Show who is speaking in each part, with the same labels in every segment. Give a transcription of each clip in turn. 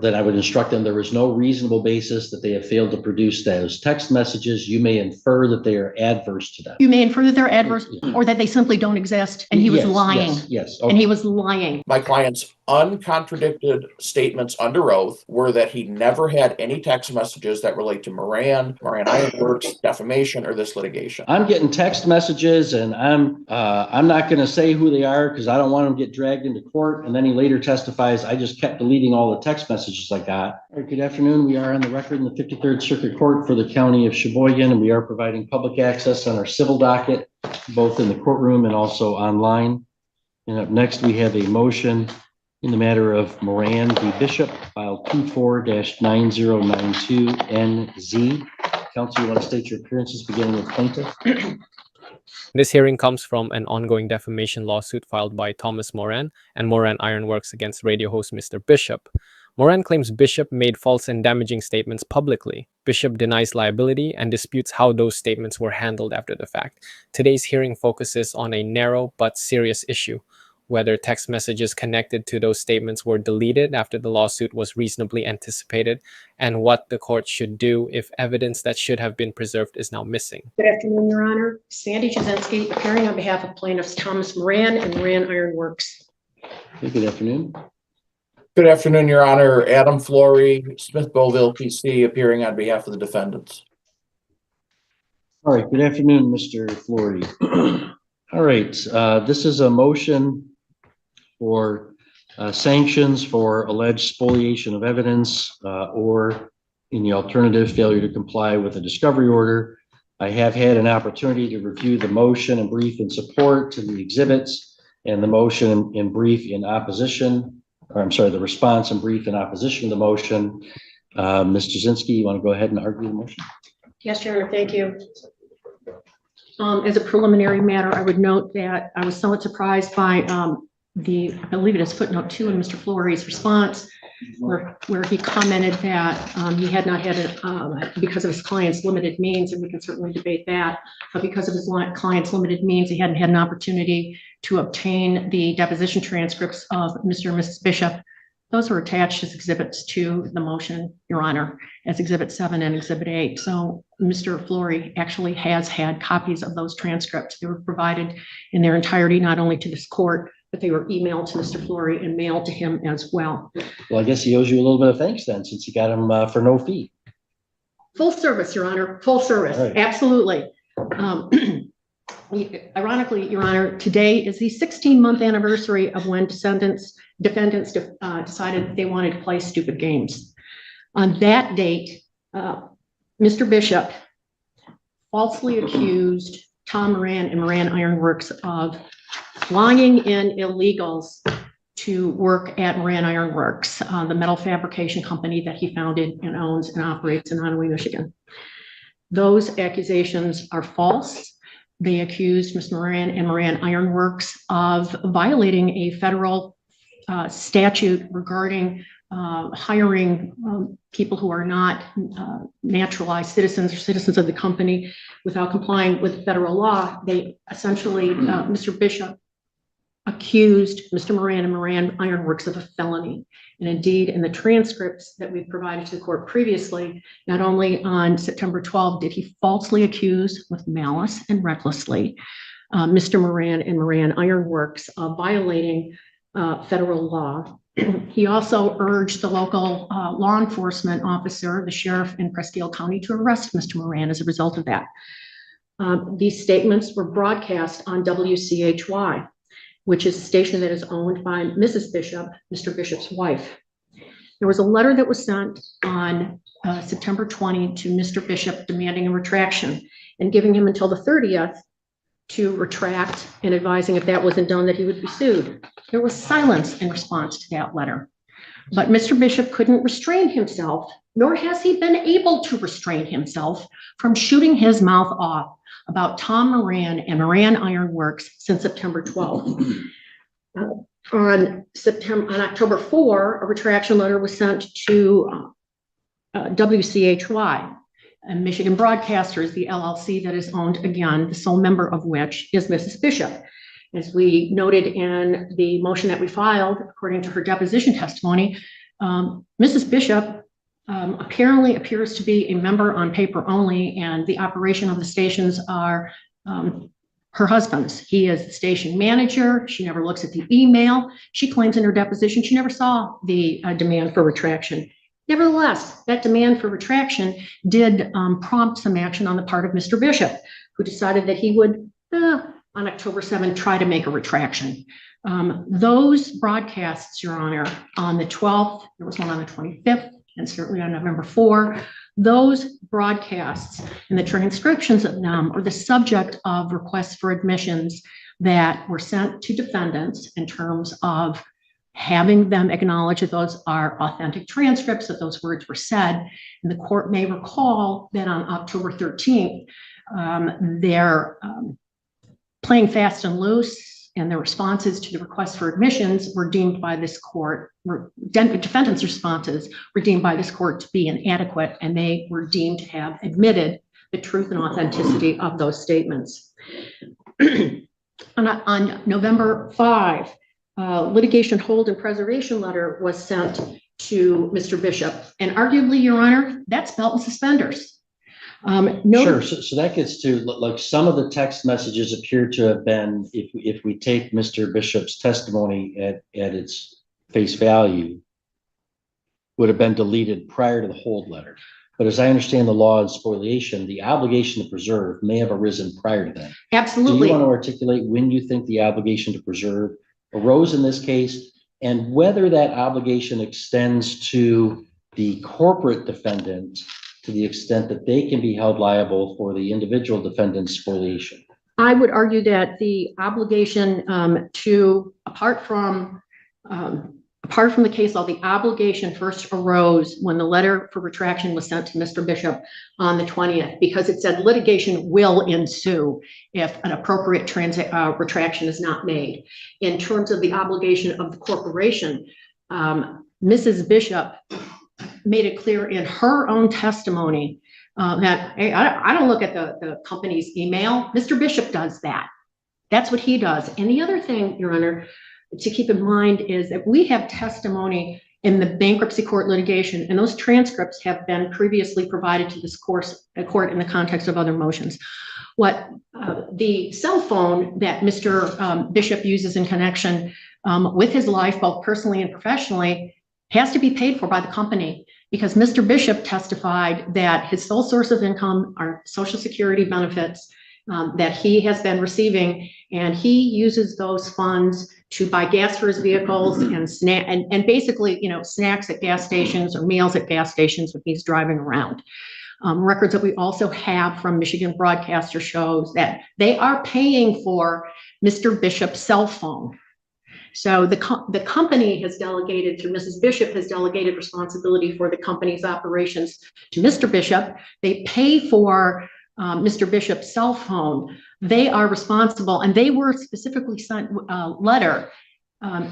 Speaker 1: then I would instruct them there is no reasonable basis that they have failed to produce those text messages. You may infer that they are adverse to them.
Speaker 2: You may infer that they're adverse or that they simply don't exist and he was lying.
Speaker 1: Yes.
Speaker 2: Okay. And he was lying.
Speaker 3: My client's uncontradicted statements under oath were that he never had any text messages that relate to Moran Iron Works, defamation, or this litigation.
Speaker 1: I'm getting text messages, and I'm not going to say who they are because I don't want them to get dragged into court. And then he later testifies, I just kept deleting all the text messages I got. All right, good afternoon. We are on the record in the 53rd Circuit Court for the County of Sheboygan, and we are providing public access on our civil docket, both in the courtroom and also online. And up next, we have a motion in the matter of Moran v. Bishop, file 24-9092NZ. Counsel, you want to state your appearances beginning with plaintiff?
Speaker 4: This hearing comes from an ongoing defamation lawsuit filed by Thomas Moran and Moran Iron Works against radio host Mr. Bishop. Moran claims Bishop made false and damaging statements publicly. Bishop denies liability and disputes how those statements were handled after the fact. Today's hearing focuses on a narrow but serious issue: whether text messages connected to those statements were deleted after the lawsuit was reasonably anticipated, and what the court should do if evidence that should have been preserved is now missing.
Speaker 2: Good afternoon, Your Honor. Sandy Jasinski, appearing on behalf of plaintiffs Thomas Moran and Moran Iron Works.
Speaker 1: Good afternoon.
Speaker 3: Good afternoon, Your Honor. Adam Flory, Smith Boville, PC, appearing on behalf of the defendants.
Speaker 1: All right, good afternoon, Mr. Flory. All right, this is a motion for sanctions for alleged spoliation of evidence or, in the alternative, failure to comply with a discovery order. I have had an opportunity to review the motion and brief in support to the exhibits and the motion in brief in opposition, or I'm sorry, the response and brief in opposition to the motion. Ms. Jasinski, you want to go ahead and argue the motion?
Speaker 2: Yes, Your Honor, thank you. As a preliminary matter, I would note that I was somewhat surprised by I believe it is footnote 2 in Mr. Flory's response, where he commented that he had not had it because of his client's limited means, and we can certainly debate that, but because of his client's limited means, he hadn't had an opportunity to obtain the deposition transcripts of Mr. and Mrs. Bishop. Those were attached as exhibits to the motion, Your Honor, as Exhibit 7 and Exhibit 8. So Mr. Flory actually has had copies of those transcripts. They were provided in their entirety, not only to this court, but they were emailed to Mr. Flory and mailed to him as well.
Speaker 1: Well, I guess he owes you a little bit of thanks then, since you got them for no fee.
Speaker 2: Full service, Your Honor, full service, right. Absolutely. Ironically, Your Honor, today is the 16-month anniversary of when defendants decided they wanted to play stupid games. On that date, Mr. Bishop falsely accused Tom Moran and Moran Iron Works of flying in illegals to work at Moran Iron Works, the metal fabrication company that he founded and owns and operates in Onaway, Michigan. Those accusations are false. They accused Ms. Moran and Moran Iron Works of violating a federal statute regarding hiring people who are not naturalized citizens or citizens of the company without complying with federal law. They essentially, Mr. Bishop accused Mr. Moran and Moran Iron Works of a felony. And indeed, in the transcripts that we've provided to the court previously, not only on September 12 did he falsely accuse with malice and recklessly Mr. Moran and Moran Iron Works of violating federal law. He also urged the local law enforcement officer, the sheriff in Presque Isle County, to arrest Mr. Moran as a result of that. These statements were broadcast on WCHY, which is a station that is owned by Mrs. Bishop, Mr. Bishop's wife. There was a letter that was sent on September 20 to Mr. Bishop demanding a retraction and giving him until the 30th to retract and advising if that wasn't done that he would be sued. There was silence in response to that letter. But Mr. Bishop couldn't restrain himself, nor has he been able to restrain himself from shooting his mouth off about Tom Moran and Moran Iron Works since September 12th. On October 4, a retraction letter was sent to WCHY, and Michigan Broadcasters, the LLC that is owned, again, the sole member of which is Mrs. Bishop. As we noted in the motion that we filed, according to her deposition testimony, Mrs. Bishop apparently appears to be a member on paper only, and the operation of the stations are her husband's. He is the station manager. She never looks at the email. She claims in her deposition she never saw the demand for retraction. Nevertheless, that demand for retraction did prompt some action on the part of Mr. Bishop, who decided that he would, on October 7th, try to make a retraction. Those broadcasts, Your Honor, on the 12th, there was one on the 25th, and certainly on November 4, those broadcasts and the transcriptions of them are the subject of requests for admissions that were sent to defendants in terms of having them acknowledge that those are authentic transcripts, that those words were said. And the court may recall that on October 13th, they're playing fast and loose, and the responses to the request for admissions were deemed by this court, defendants' responses were deemed by this court to be inadequate, and they were deemed to have admitted the truth and authenticity of those statements. On November 5, litigation hold and preservation letter was sent to Mr. Bishop, and arguably, Your Honor, that's belt and suspenders.
Speaker 1: Sure. So that gets to, like, some of the text messages appear to have been, if we take Mr. Bishop's testimony at its face value, would have been deleted prior to the hold letter. But as I understand the law of spoliation, the obligation to preserve may have arisen prior to that.
Speaker 2: Absolutely.
Speaker 1: Do you want to articulate when you think the obligation to preserve arose in this case, and whether that obligation extends to the corporate defendant to the extent that they can be held liable for the individual defendant's spoliation?
Speaker 2: I would argue that the obligation apart from the case law, the obligation first arose when the letter for retraction was sent to Mr. Bishop on the 20th, because it said litigation will ensue if an appropriate retraction is not made. In terms of the obligation of the corporation, Mrs. Bishop made it clear in her own testimony that, hey, I don't look at the company's email. Mr. Bishop does that. That's what he does. And the other thing, Your Honor, to keep in mind is that we have testimony in the bankruptcy court litigation, and those transcripts have been previously provided to this court in the context of other motions. What the cell phone that Mr. Bishop uses in connection with his life, both personally and professionally, has to be paid for by the company, because Mr. Bishop testified that his sole source of income are Social Security benefits that he has been receiving, and he uses those funds to buy gas for his vehicles and basically, snacks at gas stations or meals at gas stations when he's driving around. Records that we also have from Michigan Broadcaster shows that they are paying for Mr. Bishop's cell phone. So the company has delegated, through Mrs. Bishop, has delegated responsibility for the company's operations to Mr. Bishop. They pay for Mr. Bishop's cell phone. They are responsible, and they were specifically sent a letter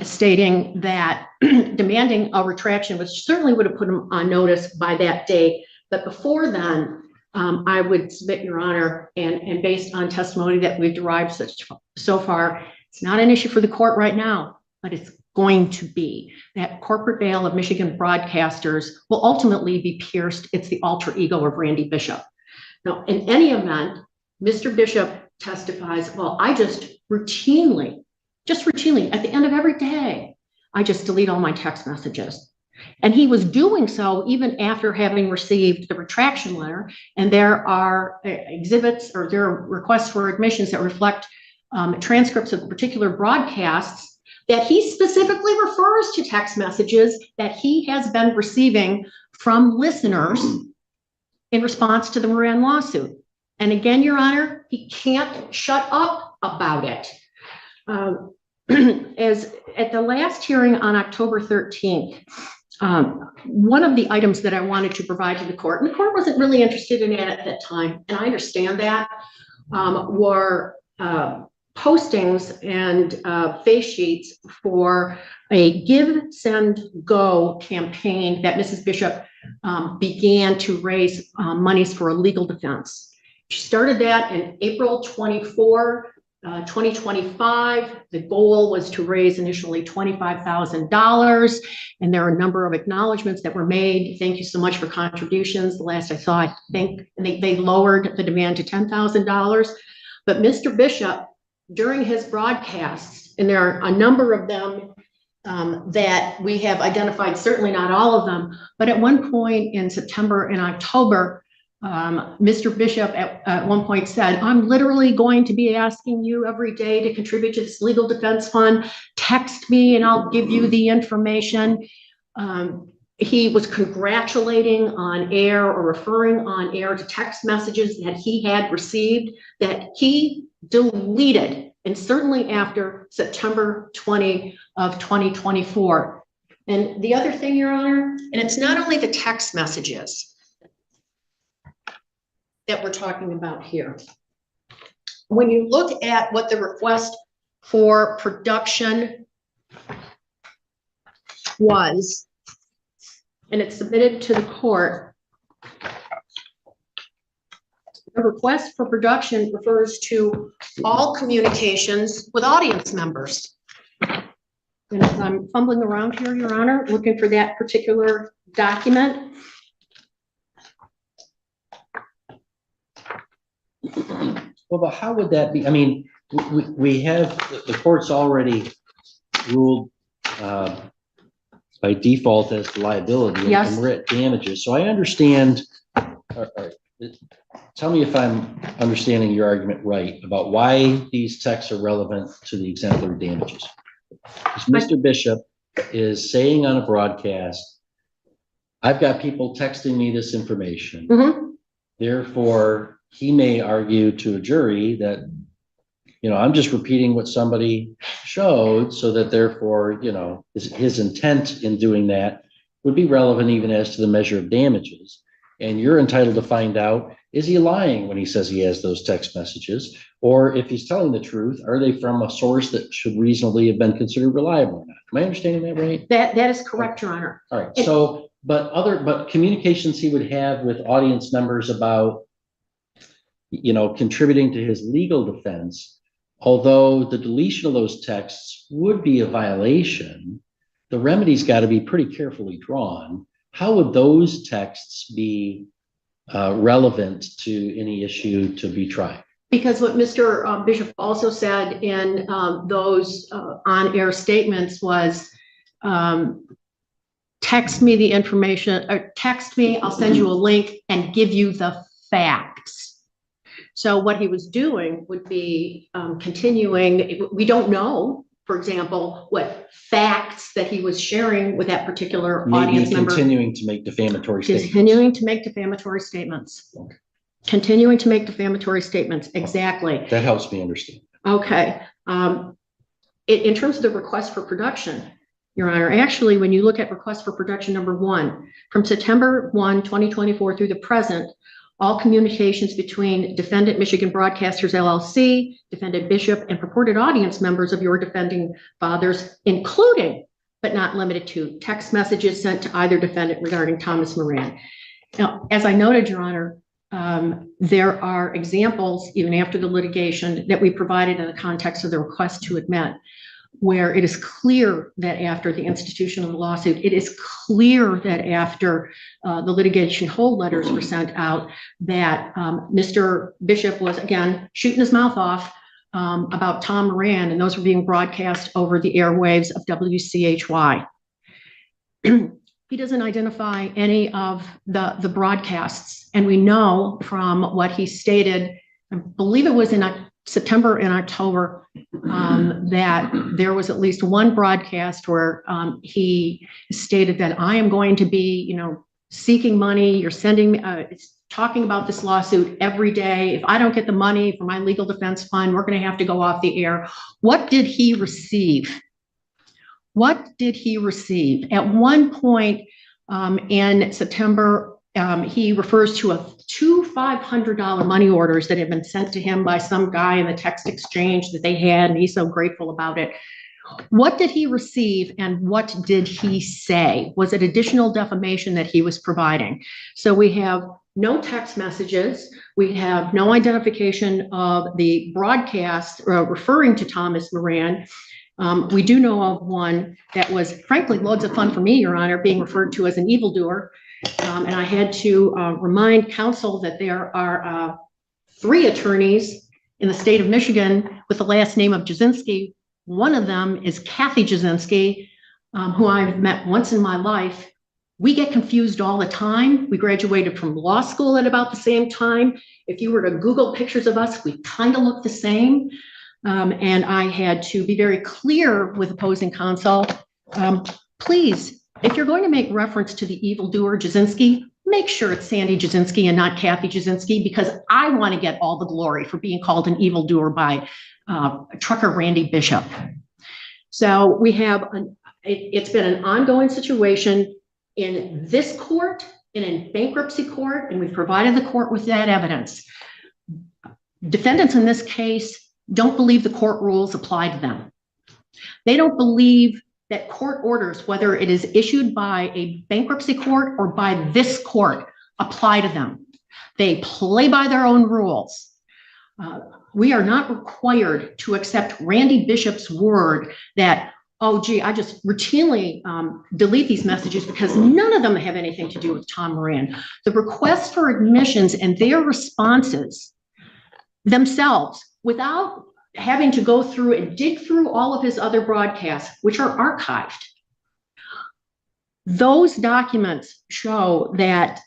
Speaker 2: stating that demanding a retraction, which certainly would have put them on notice by that day. But before then, I would submit, Your Honor, and based on testimony that we've derived so far, it's not an issue for the court right now, but it's going to be. That corporate veil of Michigan broadcasters will ultimately be pierced. It's the alter ego of Randy Bishop. Now, in any event, Mr. Bishop testifies, well, I just routinely, at the end of every day, I just delete all my text messages. And he was doing so even after having received the retraction letter. And there are exhibits, or there are requests for admissions that reflect transcripts of particular broadcasts that he specifically refers to text messages that he has been receiving from listeners in response to the Moran lawsuit. And again, Your Honor, he can't shut up about it. As at the last hearing on October 13th, one of the items that I wanted to provide to the court, and the court wasn't really interested in it at that time, and I understand that, were postings and face sheets for a Give, Send, Go campaign that Mrs. Bishop began to raise monies for a legal defense. She started that in April 24. 2025, the goal was to raise initially $25,000, and there are a number of acknowledgments that were made. Thank you so much for contributions. The last I saw, I think they lowered the demand to $10,000. But Mr. Bishop, during his broadcasts, and there are a number of them that we have identified, certainly not all of them, but at one point in September and October, Mr. Bishop at one point said, I'm literally going to be asking you every day to contribute to this legal defense fund. Text me and I'll give you the information. He was congratulating on air or referring on air to text messages that he had received that he deleted, and certainly after September 20 of 2024. And the other thing, Your Honor, and it's not only the text messages that we're talking about here. When you look at what the request for production was, and it's submitted to the court, the request for production refers to all communications with audience members. And as I'm fumbling around here, Your Honor, looking for that particular document.
Speaker 1: Well, but how would that be? I mean, we have, the court's already ruled by default as to liability and
Speaker 2: Yes.
Speaker 1: we're at damages. So I understand, tell me if I'm understanding your argument right about why these texts are relevant to the exemplary damages. Because Mr. Bishop is saying on a broadcast, I've got people texting me this information.
Speaker 2: Mhm.
Speaker 1: Therefore, he may argue to a jury that, you know, I'm just repeating what somebody showed, so that therefore, you know, his intent in doing that would be relevant even as to the measure of damages. And you're entitled to find out, is he lying when he says he has those text messages? Or if he's telling the truth, are they from a source that should reasonably have been considered reliable or not? Am I understanding that right?
Speaker 2: That is correct, Your Honor.
Speaker 1: All right. So, but communications he would have with audience members about, you know, contributing to his legal defense, although the deletion of those texts would be a violation, the remedy's got to be pretty carefully drawn. How would those texts be relevant to any issue to be tried?
Speaker 2: Because what Mr. Bishop also said in those on-air statements was, text me the information, or text me, I'll send you a link and give you the facts. So what he was doing would be continuing. We don't know, for example, what facts that he was sharing with that particular audience member.
Speaker 1: Continuing to make defamatory statements.
Speaker 2: Continuing to make defamatory statements.
Speaker 1: Okay.
Speaker 2: Continuing to make defamatory statements, exactly.
Speaker 1: That helps me understand.
Speaker 2: Okay. In terms of the request for production, Your Honor, actually, when you look at request for production number 1, from September 1, 2024 through the present, all communications between Defendant Michigan Broadcasters LLC, Defendant Bishop, and purported audience members of your defending fathers, including but not limited to text messages sent to either defendant regarding Thomas Moran. Now, as I noted, Your Honor, there are examples, even after the litigation, that we provided in the context of the request to admit, where it is clear that after the institution of the lawsuit, it is clear that after the litigation hold letters were sent out, that Mr. Bishop was, again, shooting his mouth off about Tom Moran, and those were being broadcast over the airwaves of WCHY. He doesn't identify any of the broadcasts, and we know from what he stated, I believe it was in September and October, that there was at least one broadcast where he stated that I am going to be, you know, seeking money. You're sending me, talking about this lawsuit every day. If I don't get the money for my legal defense fund, we're going to have to go off the air. What did he receive? What did he receive? At one point in September, he refers to two $500 money orders that had been sent to him by some guy in the text exchange that they had, and he's so grateful about it. What did he receive and what did he say? Was it additional defamation that he was providing? So we have no text messages. We have no identification of the broadcast referring to Thomas Moran. We do know of one that was frankly loads of fun for me, Your Honor, being referred to as an evildoer. And I had to remind counsel that there are 3 attorneys in the state of Michigan with the last name of Jasinski. One of them is Kathy Jasinski, who I've met once in my life. We get confused all the time. We graduated from law school at about the same time. If you were to Google pictures of us, we kind of look the same. And I had to be very clear with opposing counsel. Please, if you're going to make reference to the evildoer Jasinski, make sure it's Sandy Jasinski and not Kathy Jasinski, because I want to get all the glory for being called an evildoer by trucker Randy Bishop. So we have, it's been an ongoing situation in this court and in bankruptcy court, and we've provided the court with that evidence. Defendants in this case don't believe the court rules apply to them. They don't believe that court orders, whether it is issued by a bankruptcy court or by this court, apply to them. They play by their own rules. We are not required to accept Randy Bishop's word that, oh, gee, I just routinely delete these messages because none of them have anything to do with Tom Moran. The request for admissions and their responses themselves, without having to go through and dig through all of his other broadcasts, which are archived. Those documents show that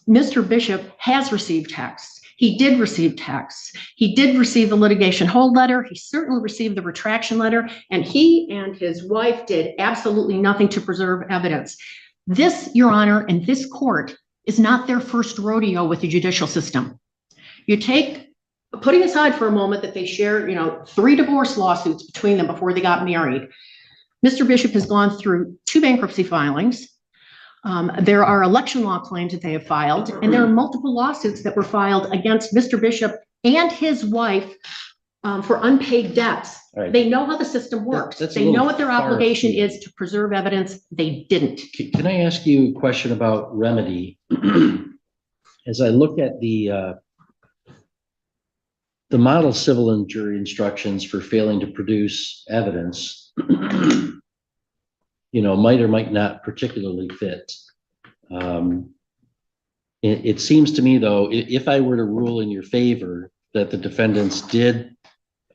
Speaker 2: Mr. Bishop has received texts. He did receive texts. He did receive the litigation hold letter. He certainly received the retraction letter, and he and his wife did absolutely nothing to preserve evidence. This, Your Honor, and this court is not their first rodeo with the judicial system. You take, putting aside for a moment that they share, 3 divorce lawsuits between them before they got married, Mr. Bishop has gone through 2 bankruptcy filings. There are election law claims that they have filed, and there are multiple lawsuits that were filed against Mr. Bishop and his wife for unpaid debts. Right. They know how the system works. They know what their obligation is to preserve evidence. They didn't.
Speaker 1: Can I ask you a question about remedy? As I look at the model civil and jury instructions for failing to produce evidence, might or might not particularly fit. It seems to me, though, if I were to rule in your favor that the defendants did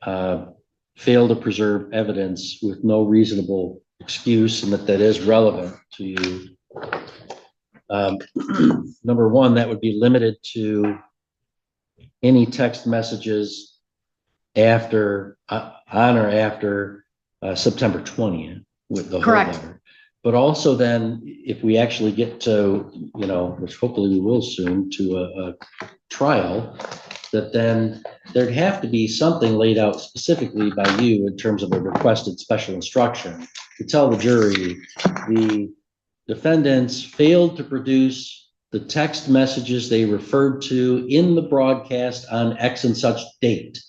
Speaker 1: fail to preserve evidence with no reasonable excuse and that is relevant to you, number one, that would be limited to any text messages after, on or after September 20th with the whole letter. But also then, if we actually get to, which hopefully we will soon, to a trial, that then there'd have to be something laid out specifically by you in terms of a requested special instruction to tell the jury the defendants failed to produce the text messages they referred to in the broadcast on X and such date.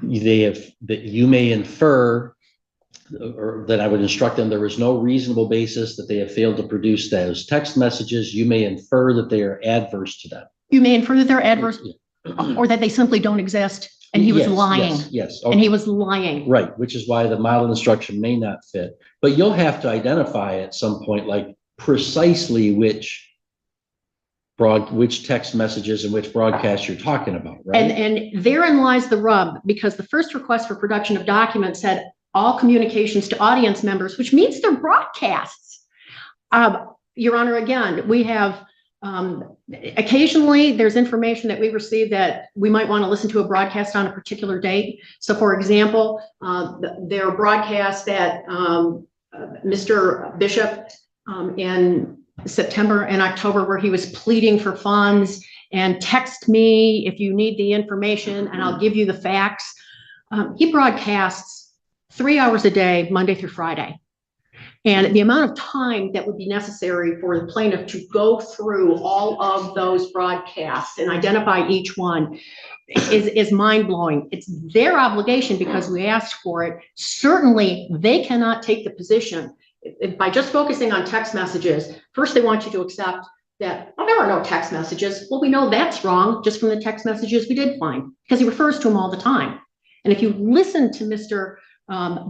Speaker 1: That you may infer, or that I would instruct them, there is no reasonable basis that they have failed to produce those text messages. You may infer that they are adverse to them.
Speaker 2: You may infer that they're adverse, or that they simply don't exist, and he was lying.
Speaker 1: Yes.
Speaker 2: And he was lying.
Speaker 1: Right, which is why the model instruction may not fit. But you'll have to identify at some point, like precisely which text messages and which broadcasts you're talking about, right?
Speaker 2: And therein lies the rub, because the first request for production of documents said all communications to audience members, which means they're broadcasts. Your Honor, again, we have occasionally there's information that we receive that we might want to listen to a broadcast on a particular date. So for example, there are broadcasts that Mr. Bishop in September and October where he was pleading for funds and text me if you need the information and I'll give you the facts. He broadcasts 3 hours a day, Monday through Friday. And the amount of time that would be necessary for the plaintiff to go through all of those broadcasts and identify each one is mind-blowing. It's their obligation because we asked for it. Certainly, they cannot take the position by just focusing on text messages. First, they want you to accept that, oh, there are no text messages. Well, we know that's wrong just from the text messages we did find, because he refers to them all the time. And if you listen to Mr.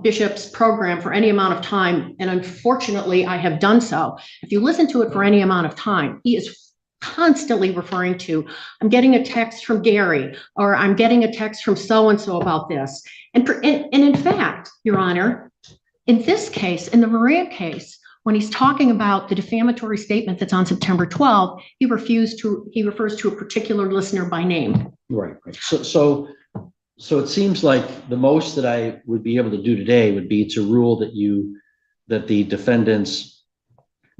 Speaker 2: Bishop's program for any amount of time, and unfortunately I have done so, if you listen to it for any amount of time, he is constantly referring to, I'm getting a text from Gary, or I'm getting a text from so-and-so about this. And in fact, Your Honor, in this case, in the Moran case, when he's talking about the defamatory statement that's on September 12th, he refers to a particular listener by name.
Speaker 1: Right. So it seems like the most that I would be able to do today would be to rule that the defendants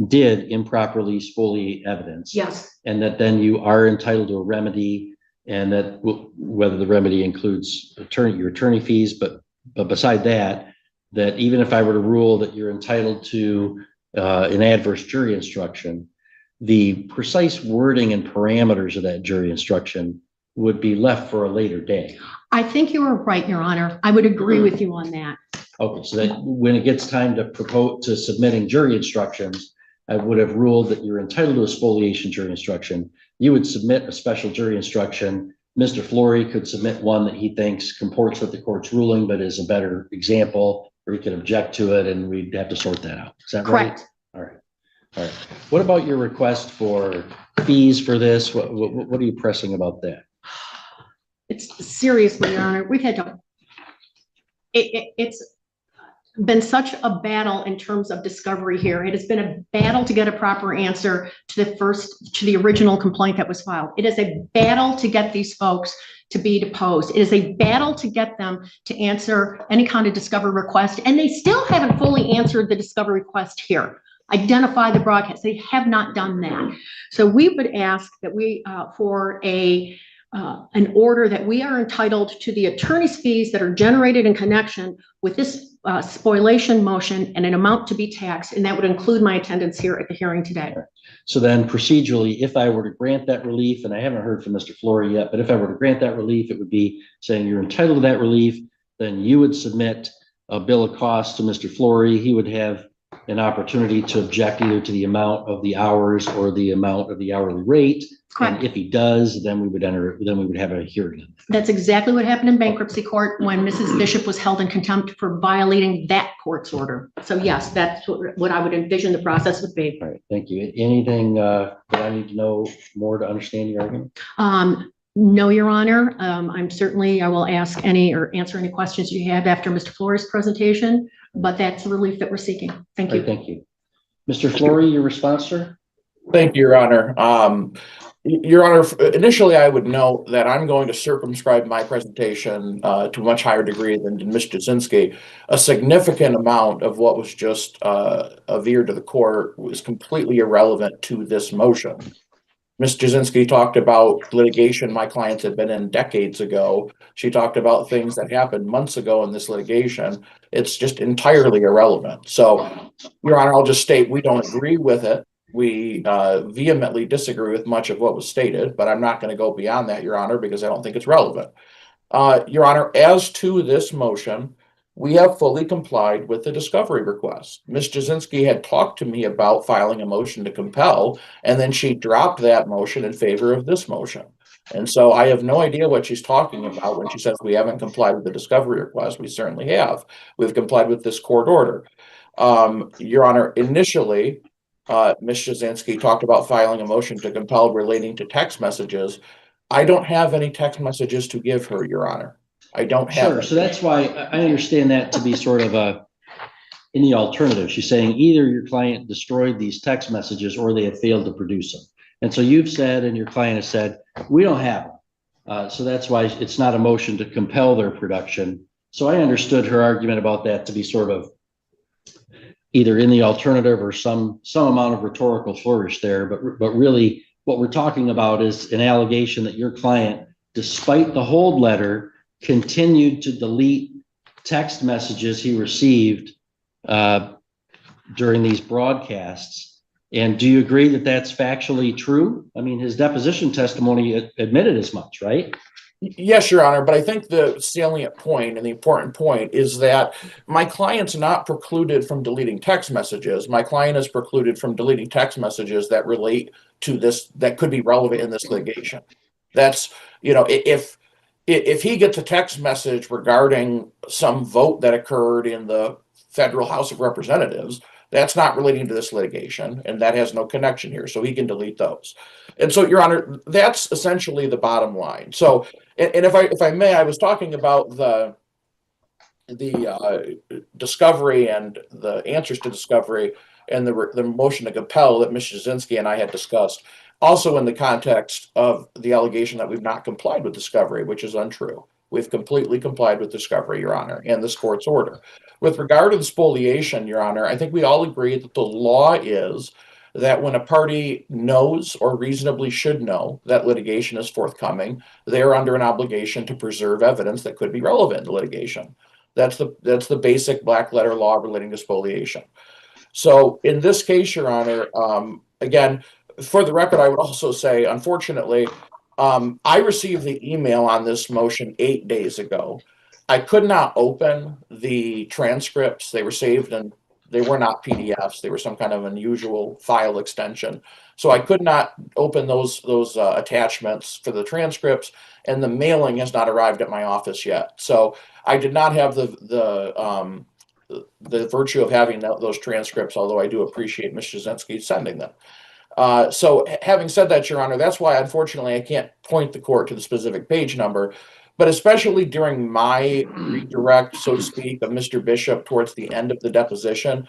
Speaker 1: did improperly spoliate evidence.
Speaker 2: Yes.
Speaker 1: And that then you are entitled to a remedy, and that whether the remedy includes your attorney fees, but beside that even if I were to rule that you're entitled to an adverse jury instruction, the precise wording and parameters of that jury instruction would be left for a later day.
Speaker 2: I think you are right, Your Honor. I would agree with you on that.
Speaker 1: Okay, so that when it gets time to submitting jury instructions, I would have ruled that you're entitled to a spoliation jury instruction. You would submit a special jury instruction. Mr. Flory could submit one that he thinks comports with the court's ruling, but is a better example, or he could object to it, and we'd have to sort that out. Is that right?
Speaker 2: Correct.
Speaker 1: All right. All right. What about your request for fees for this? What are you pressing about that?
Speaker 2: It's seriously, Your Honor, we've had to, it's been such a battle in terms of discovery here. It has been a battle to get a proper answer to the original complaint that was filed. It is a battle to get these folks to be deposed. It is a battle to get them to answer any kind of discovery request, and they still haven't fully answered the discovery request here. Identify the broadcast. They have not done that. So we would ask that we, for an order that we are entitled to the attorney's fees that are generated in connection with this spoliation motion and an amount to be taxed, and that would include my attendance here at the hearing today.
Speaker 1: So then procedurally, if I were to grant that relief, and I haven't heard from Mr. Flory yet, but if I were to grant that relief, it would be saying you're entitled to that relief. Then you would submit a bill of costs to Mr. Flory. He would have an opportunity to object either to the amount of the hours or the amount of the hourly rate.
Speaker 2: Correct.
Speaker 1: And if he does, then we would have a hearing.
Speaker 2: That's exactly what happened in bankruptcy court when Mrs. Bishop was held in contempt for violating that court's order. So yes, that's what I would envision the process would be.
Speaker 1: All right, thank you. Anything that I need to know more to understand your argument?
Speaker 2: No, Your Honor. I will ask any or answer any questions you have after Mr. Flory's presentation, but that's the relief that we're seeking. Thank you.
Speaker 1: Right, thank you. Mr. Flory, your response, sir?
Speaker 3: Thank you, Your Honor. Your Honor, initially I would note that I'm going to circumscribe my presentation to a much higher degree than Ms. Jasinski. A significant amount of what was just veered to the court was completely irrelevant to this motion. Ms. Jasinski talked about litigation my clients had been in decades ago. She talked about things that happened months ago in this litigation. It's just entirely irrelevant. So, Your Honor, I'll just state we don't agree with it. We vehemently disagree with much of what was stated, but I'm not going to go beyond that, Your Honor, because I don't think it's relevant. Your Honor, as to this motion, we have fully complied with the discovery request. Ms. Jasinski had talked to me about filing a motion to compel, and then she dropped that motion in favor of this motion. And so I have no idea what she's talking about when she says we haven't complied with the discovery request. We certainly have. We've complied with this court order. Your Honor, initially, Ms. Jasinski talked about filing a motion to compel relating to text messages. I don't have any text messages to give her, Your Honor. I don't have.
Speaker 1: Sure. So that's why I understand that to be sort of in the alternative. She's saying either your client destroyed these text messages or they have failed to produce them. And so you've said, and your client has said, we don't have them. So that's why it's not a motion to compel their production. So I understood her argument about that to be sort of either in the alternative or some amount of rhetorical flourish there. But really what we're talking about is an allegation that your client, despite the hold letter, continued to delete text messages he received during these broadcasts. And do you agree that that's factually true? I mean, his deposition testimony admitted as much, right?
Speaker 3: Yes, Your Honor, but I think the salient point and the important point is that my client's not precluded from deleting text messages. My client is precluded from deleting text messages that relate to this, that could be relevant in this litigation. That's, you know, if he gets a text message regarding some vote that occurred in the Federal House of Representatives, that's not relating to this litigation, and that has no connection here, so he can delete those. And so, Your Honor, that's essentially the bottom line. So, and if I may, I was talking about the discovery and the answers to discovery and the motion to compel that Ms. Jasinski and I had discussed, also in the context of the allegation that we've not complied with discovery, which is untrue. We've completely complied with discovery, Your Honor, and this court's order. With regard to the spoliation, Your Honor, I think we all agree that the law is that when a party knows or reasonably should know that litigation is forthcoming, they are under an obligation to preserve evidence that could be relevant to litigation. That's the basic black letter law relating to spoliation. So in this case, Your Honor, again, for the record, I would also say, unfortunately, I received the email on this motion 8 days ago. I could not open the transcripts. They were saved and they were not PDFs. They were some kind of unusual file extension. So I could not open those attachments for the transcripts, and the mailing has not arrived at my office yet. So I did not have the virtue of having those transcripts, although I do appreciate Ms. Jasinski sending them. So having said that, Your Honor, that's why, unfortunately, I can't point the court to the specific page number, but especially during my redirect, so to speak, of Mr. Bishop towards the end of the deposition,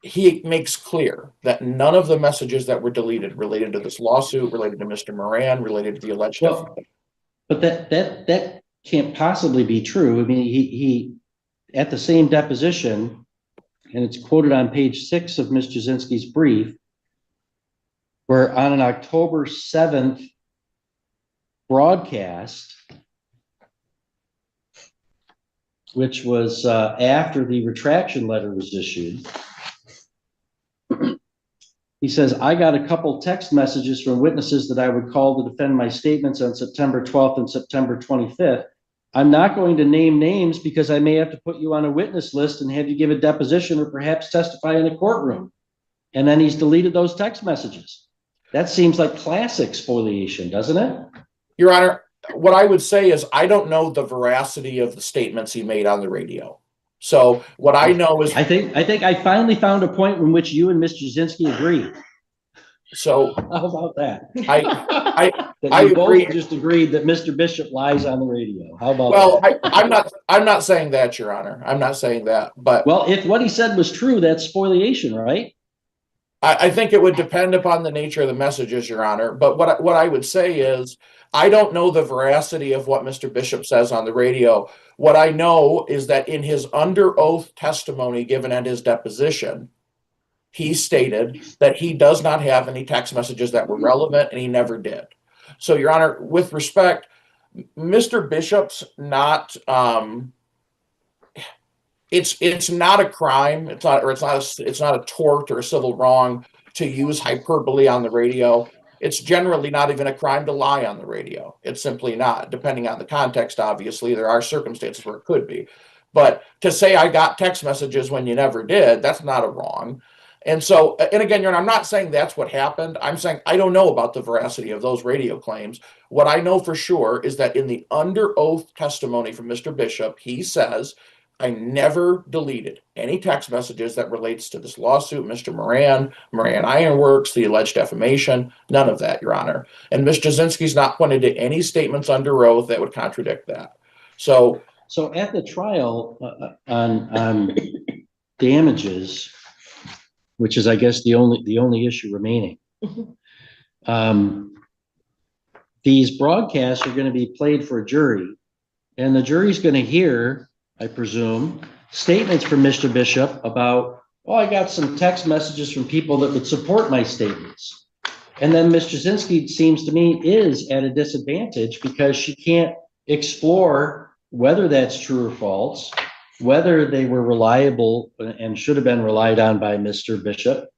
Speaker 3: he makes clear that none of the messages that were deleted related to this lawsuit, related to Mr. Moran, related to the alleged defamation.
Speaker 1: But that can't possibly be true. I mean, he at the same deposition, and it's quoted on page 6 of Ms. Jasinski's brief, where on an October 7th broadcast, which was after the retraction letter was issued, he says, I got a couple text messages from witnesses that I would call to defend my statements on September 12th and September 25th. I'm not going to name names because I may have to put you on a witness list and have you give a deposition or perhaps testify in a courtroom. And then he's deleted those text messages. That seems like classic spoliation, doesn't it?
Speaker 3: Your Honor, what I would say is I don't know the veracity of the statements he made on the radio. So what I know is
Speaker 1: I think I finally found a point in which you and Ms. Jasinski agree.
Speaker 3: So
Speaker 1: how about that?
Speaker 3: I
Speaker 1: agree.
Speaker 3: both
Speaker 1: Just agreed that Mr. Bishop lies on the radio. How about
Speaker 3: well,
Speaker 1: that?
Speaker 3: I'm not saying that, Your Honor. I'm not saying that. But
Speaker 1: well, if what he said was true, that's spoliation, right?
Speaker 3: I think it would depend upon the nature of the messages, Your Honor. But what I would say is I don't know the veracity of what Mr. Bishop says on the radio. What I know is that in his under oath testimony given at his deposition, he stated that he does not have any text messages that were relevant, and he never did. So, Your Honor, with respect, Mr. Bishop's not it's not a crime. It's not a tort or a civil wrong to use hyperbole on the radio. It's generally not even a crime to lie on the radio. It's simply not, depending on the context. Obviously, there are circumstances where it could be, but to say I got text messages when you never did, that's not a wrong. And so, and again, Your Honor, I'm not saying that's what happened. I'm saying I don't know about the veracity of those radio claims. What I know for sure is that in the under oath testimony from Mr. Bishop, he says, I never deleted any text messages that relates to this lawsuit, Mr. Moran Iron Works, the alleged defamation, none of that, Your Honor. And Ms. Jasinski's not pointed to any statements under oath that would contradict that. So
Speaker 1: at the trial on damages, which is, I guess, the only issue remaining, these broadcasts are going to be played for a jury, and the jury's going to hear, I presume, statements from Mr. Bishop about, oh, I got some text messages from people that would support my statements. And then Ms. Jasinski, seems to me, is at a disadvantage because she can't explore whether that's true or false whether they were reliable and should have been relied on by Mr. Bishop.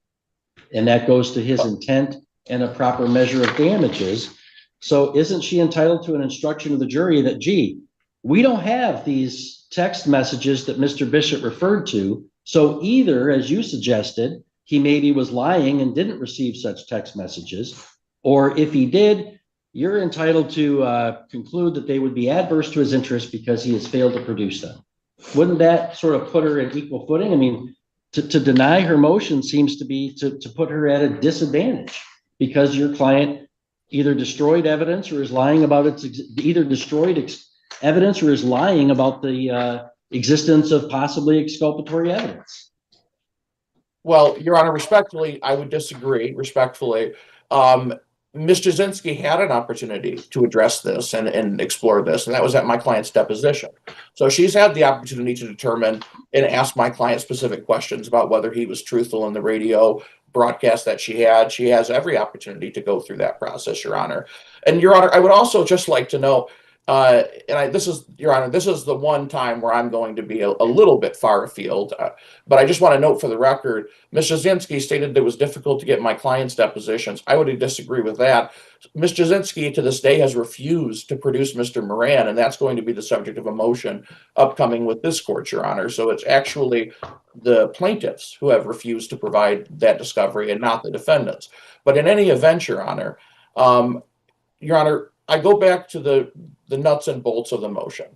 Speaker 1: And that goes to his intent and a proper measure of damages. So isn't she entitled to an instruction of the jury that, gee, we don't have these text messages that Mr. Bishop referred to. So either, as you suggested, he maybe was lying and didn't receive such text messages, or if he did, you're entitled to conclude that they would be adverse to his interest because he has failed to produce them. Wouldn't that sort of put her in equal footing? I mean, to deny her motion seems to be to put her at a disadvantage because your client either destroyed evidence or is lying about evidence or is lying about the existence of possibly exculpatory evidence.
Speaker 3: Well, Your Honor, respectfully, I would disagree respectfully. Ms. Jasinski had an opportunity to address this and explore this, and that was at my client's deposition. So she's had the opportunity to determine and ask my client specific questions about whether he was truthful in the radio broadcast that she had. She has every opportunity to go through that process, Your Honor. And Your Honor, I would also just like to know, Your Honor, this is the one time where I'm going to be a little bit far afield, but I just want to note for the record, Ms. Jasinski stated that it was difficult to get my client's depositions. I would disagree with that. Ms. Jasinski to this day has refused to produce Mr. Moran, and that's going to be the subject of a motion upcoming with this court, Your Honor. So it's actually the plaintiffs who have refused to provide that discovery and not the defendants. But in any event, Your Honor, I go back to the nuts and bolts of the motion.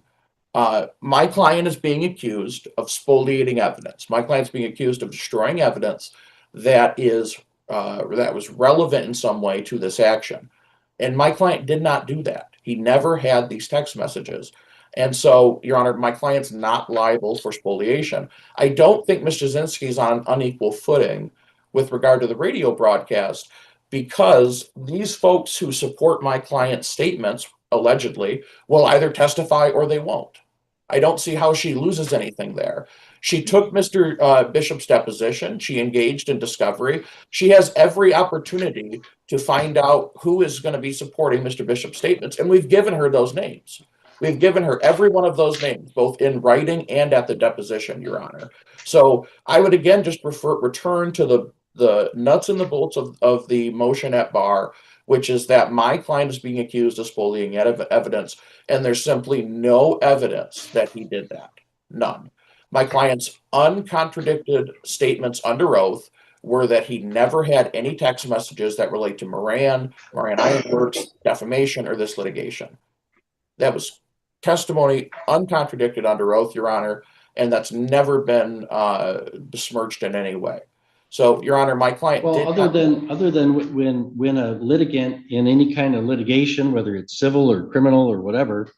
Speaker 3: My client is being accused of spoliating evidence. My client's being accused of destroying evidence that was relevant in some way to this action. And my client did not do that. He never had these text messages. And so, Your Honor, my client's not liable for spoliation. I don't think Ms. Jasinski is on an unequal footing with regard to the radio broadcast, because these folks who support my client's statements, allegedly, will either testify or they won't. I don't see how she loses anything there. She took Mr. Bishop's deposition. She engaged in discovery. She has every opportunity to find out who is going to be supporting Mr. Bishop's statements, and we've given her those names. We've given her every one of those names, both in writing and at the deposition, Your Honor. So I would again just return to the nuts and the bolts of the motion at bar, which is that my client is being accused of spoliating evidence, and there's simply no evidence that he did that. None. My client's uncontradicted statements under oath were that he never had any text messages that relate to Moran Iron Works, defamation, or this litigation. That was testimony uncontradicted under oath, Your Honor, and that's never been besmirched in any way. So, Your Honor, my client
Speaker 1: Well, other than when a litigant in any kind of litigation, whether it's civil or criminal or whatever,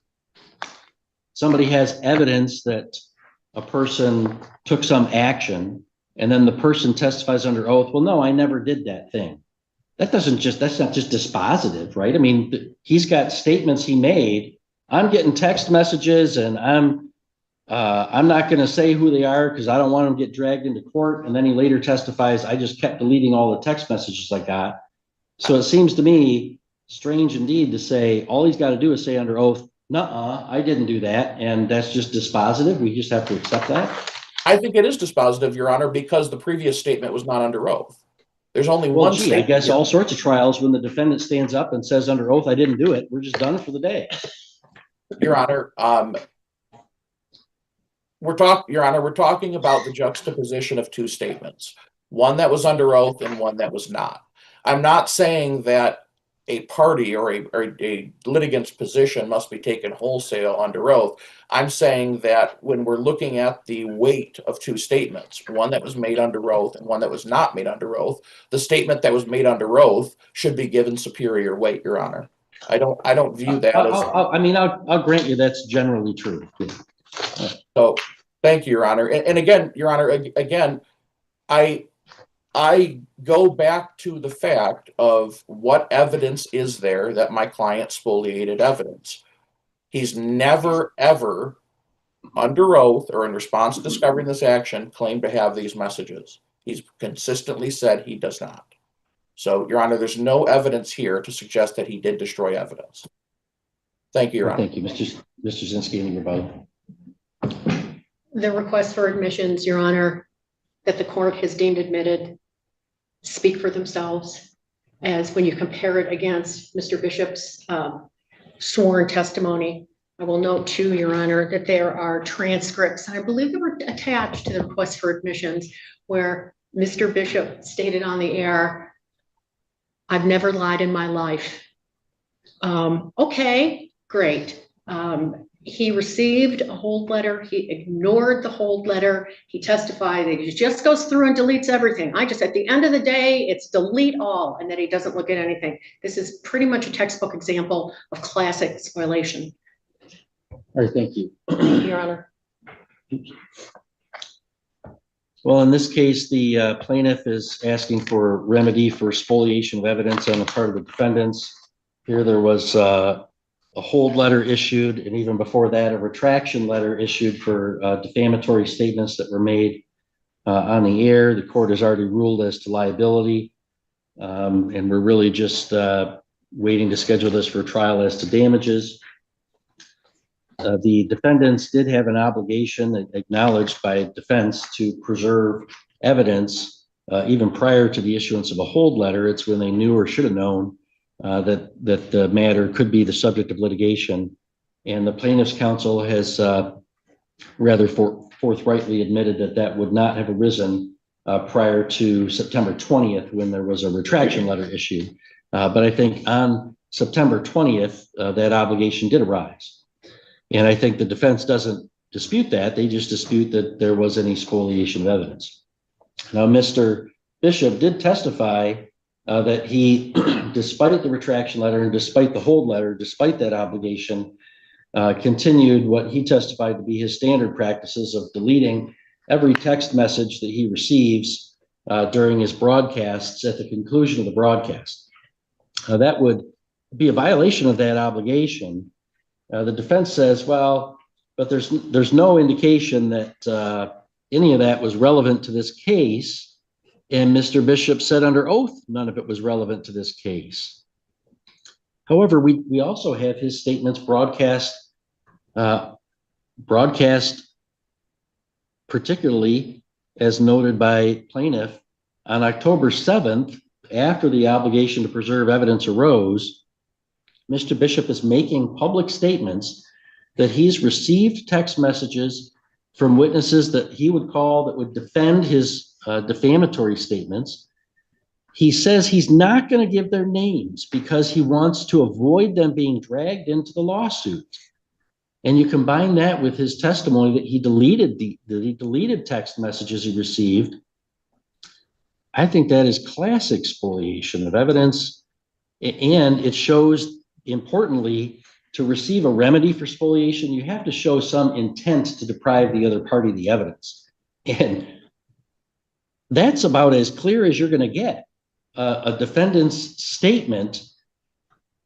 Speaker 1: somebody has evidence that a person took some action, and then the person testifies under oath, well, no, I never did that thing. That's not just dispositive, right? I mean, he's got statements he made. I'm getting text messages, and I'm not going to say who they are because I don't want them to get dragged into court. And then he later testifies, I just kept deleting all the text messages I got. So it seems to me strange indeed to say all he's got to do is say under oath, nuh-uh, I didn't do that. And that's just dispositive. We just have to accept that.
Speaker 3: I think it is dispositive, Your Honor, because the previous statement was not under oath. There's only one statement.
Speaker 1: I guess all sorts of trials when the defendant stands up and says under oath, I didn't do it. We're just done for the day.
Speaker 3: Your Honor, we're talking about the juxtaposition of two statements, one that was under oath and one that was not. I'm not saying that a party or a litigant's position must be taken wholesale under oath. I'm saying that when we're looking at the weight of two statements, one that was made under oath and one that was not made under oath, the statement that was made under oath should be given superior weight, Your Honor. I don't view that as.
Speaker 1: I'll grant you that's generally true.
Speaker 3: So, thank you, Your Honor. And again, Your Honor, again, I go back to the fact of what evidence is there that my client spoliated evidence. He's never, ever, under oath or in response to discovering this action, claimed to have these messages. He's consistently said he does not. So, Your Honor, there's no evidence here to suggest that he did destroy evidence. Thank you, Your Honor.
Speaker 1: Thank you, Mr. Zinsky, and your vote.
Speaker 2: The request for admissions, Your Honor, that the court has deemed admitted speak for themselves, as when you compare it against Mr. Bishop's sworn testimony. I will note too, Your Honor, that there are transcripts, and I believe they were attached to the request for admissions, where Mr. Bishop stated on the air, "I've never lied in my life." Okay, great. He received a hold letter. He ignored the hold letter. He testified that he just goes through and deletes everything. At the end of the day, it's delete all, and that he doesn't look at anything. This is pretty much a textbook example of classic spoliation.
Speaker 1: All right, thank you.
Speaker 2: Your Honor.
Speaker 1: Well, in this case, the plaintiff is asking for remedy for spoliation of evidence on the part of the defendants. Here there was a hold letter issued, and even before that, a retraction letter issued for defamatory statements that were made on the air. The court has already ruled as to liability, and we're really just waiting to schedule this for trial as to damages. The defendants did have an obligation acknowledged by defense to preserve evidence even prior to the issuance of a hold letter. It's when they knew or should have known that the matter could be the subject of litigation. And the plaintiff's counsel has rather forthrightly admitted that that would not have arisen prior to September 20th, when there was a retraction letter issued. But I think on September 20th, that obligation did arise. And I think the defense doesn't dispute that. They just dispute that there was any spoliation of evidence. Now, Mr. Bishop did testify that he, despite the retraction letter and despite the hold letter, despite that obligation, continued what he testified to be his standard practices of deleting every text message that he receives during his broadcasts at the conclusion of the broadcast. That would be a violation of that obligation. The defense says, well, but there's no indication that any of that was relevant to this case. And Mr. Bishop said under oath, none of it was relevant to this case. However, we also have his statements broadcast, particularly as noted by plaintiff on October 7th, after the obligation to preserve evidence arose. Mr. Bishop is making public statements that he's received text messages from witnesses that he would call that would defend his defamatory statements. He says he's not going to give their names because he wants to avoid them being dragged into the lawsuit. And you combine that with his testimony that he deleted text messages he received. I think that is classic spoliation of evidence, and it shows, importantly, to receive a remedy for spoliation, you have to show some intent to deprive the other party of the evidence. And that's about as clear as you're going to get. A defendant's statement,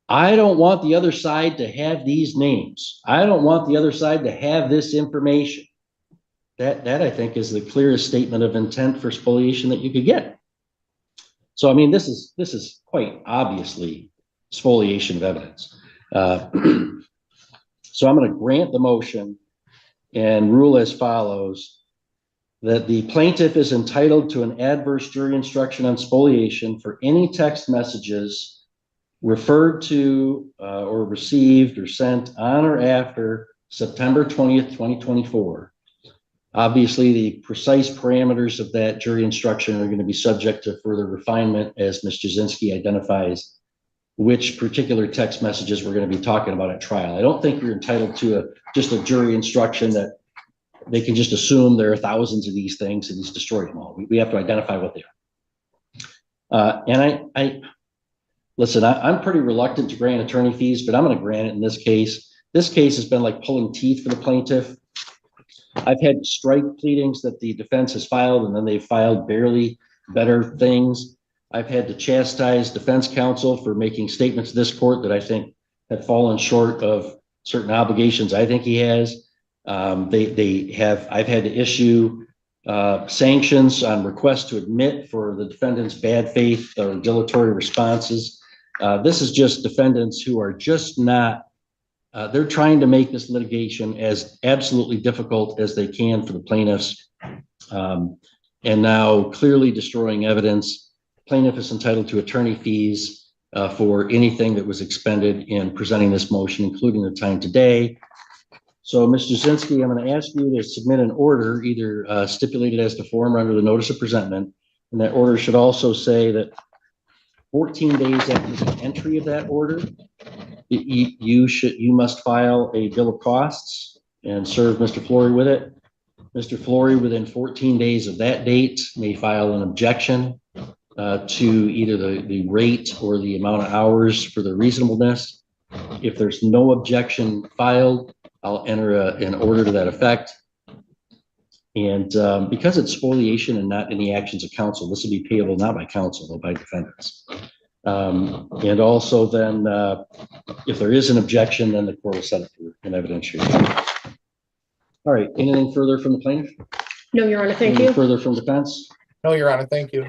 Speaker 1: I don't want the other side to have these names. I don't want the other side to have this information. That I think is the clearest statement of intent for spoliation that you could get. So, I mean, this is quite obviously spoliation of evidence. So I'm going to grant the motion and rule as follows: that the plaintiff is entitled to an adverse jury instruction on spoliation for any text messages referred to or received or sent on or after September 20th, 2024. Obviously, the precise parameters of that jury instruction are going to be subject to further refinement as Ms. Jasinski identifies which particular text messages we're going to be talking about at trial. I don't think you're entitled to just a jury instruction that they can just assume there are thousands of these things and he's destroyed them all. We have to identify what they are. And listen, I'm pretty reluctant to grant attorney fees, but I'm going to grant it in this case. This case has been like pulling teeth for the plaintiff. I've had strike pleadings that the defense has filed, and then they've filed barely better things. I've had to chastise defense counsel for making statements to this court that I think have fallen short of certain obligations I think he has. I've had to issue sanctions on request to admit for the defendant's bad faith or dilatory responses. This is just defendants who are just not They're trying to make this litigation as absolutely difficult as they can for the plaintiffs. And now clearly destroying evidence. Plaintiff is entitled to attorney fees for anything that was expended in presenting this motion, including the time today. So, Mr. Jasinski, I'm going to ask you to submit an order, either stipulated as to form or under the notice of presentment. And that order should also say that 14 days after the entry of that order, you must file a bill of costs and serve Mr. Flory with it. Mr. Flory, within 14 days of that date, may file an objection to either the rate or the amount of hours for the reasonableness. If there's no objection filed, I'll enter an order to that effect. And because it's spoliation and not any actions of counsel, this will be payable not by counsel, but by defendants. And also then, if there is an objection, then the court will set it for an evidentiary. All right, anything further from the plaintiff?
Speaker 2: No, Your Honor, thank
Speaker 1: Anything
Speaker 2: you.
Speaker 1: further from defense?
Speaker 3: No, Your Honor, thank you.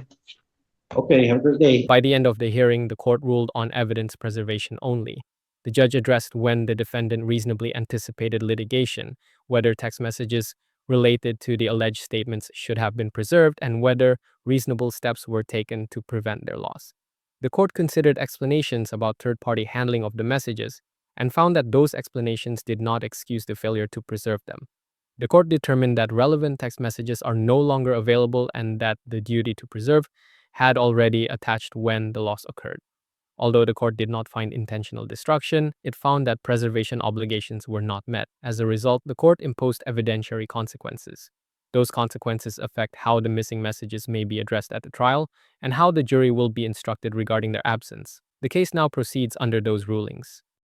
Speaker 1: Okay, have a great day.
Speaker 4: By the end of the hearing, the court ruled on evidence preservation only. The judge addressed when the defendant reasonably anticipated litigation, whether text messages related to the alleged statements should have been preserved, and whether reasonable steps were taken to prevent their loss. The court considered explanations about third-party handling of the messages and found that those explanations did not excuse the failure to preserve them. The court determined that relevant text messages are no longer available and that the duty to preserve had already attached when the loss occurred. Although the court did not find intentional destruction, it found that preservation obligations were not met. As a result, the court imposed evidentiary consequences. Those consequences affect how the missing messages may be addressed at the trial and how the jury will be instructed regarding their absence. The case now proceeds under those rulings.